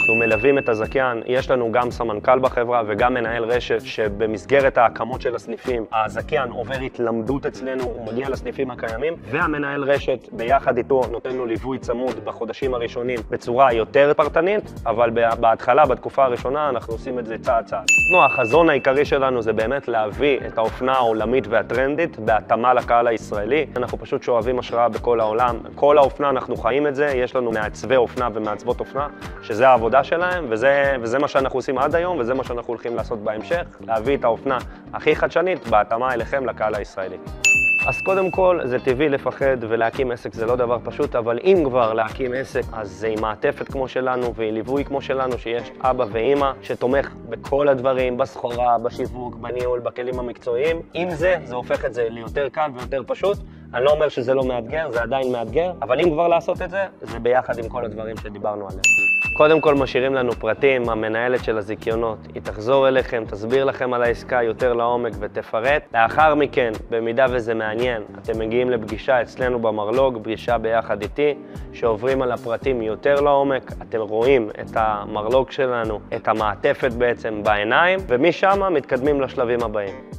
אנחנו מלווים את הזכיין, יש לנו גם סמנכ"ל בחברה וגם מנהל רשת שבמסגרת ההקמות של הסניפים, הזכיין עובר התלמדות אצלנו, הוא מגיע לסניפים הקיימים, והמנהל רשת ביחד איתו נותן לו ליווי צמוד בחודשים הראשונים בצורה יותר פרטנית, אבל בהתחלה, בתקופה הראשונה, אנחנו עושים את זה צעד צעד. החזון העיקרי שלנו זה באמת להביא את האופנה העולמית והטרנדית בהתאמה לקהל הישראלי. אנחנו פשוט שואבים השראה בכל העולם. כל האופנה אנחנו חיים את זה, יש לנו מעצבי אופנה ומעצבות אופנה, שזה העבודה שלהם, וזה מה שאנחנו עושים עד היום, וזה מה שאנחנו הולכים לעשות בהמשך, להביא את האופנה הכי חדשנית בהתאמה אליכם לקהל הישראלי. אז קודם כל, זה טבעי לפחד ולהקים עסק זה לא דבר פשוט, אבל אם כבר להקים עסק, אז זה עם מעטפת כמו שלנו ועם ליווי כמו שלנו, שיש אבא ואמא שתומך בכל הדברים, בסחורה, בשיווק, בניהול, בכלים המקצועיים. עם זה הופך את זה ליותר קל ויותר פשוט. אני לא אומר שזה לא מאתגר, זה עדיין מאתגר, אבל אם כבר לעשות את זה, זה ביחד עם כל הדברים שדיברנו עליהם. קודם כל משאירים לנו פרטים, המנהלת של הזיכיונות, היא תחזור אליכם, תסביר לכם על העסקה יותר לעומק ותפרט. לאחר מכן, במידה וזה מעניין, אתם מגיעים לפגישה אצלנו במרלוג, פגישה ביחד איתי, שעוברים על הפרטים יותר לעומק, אתם רואים את המרלוג שלנו, את המעטפת בעצם בעיניים, ומשם מתקדמים לשלבים הבאים.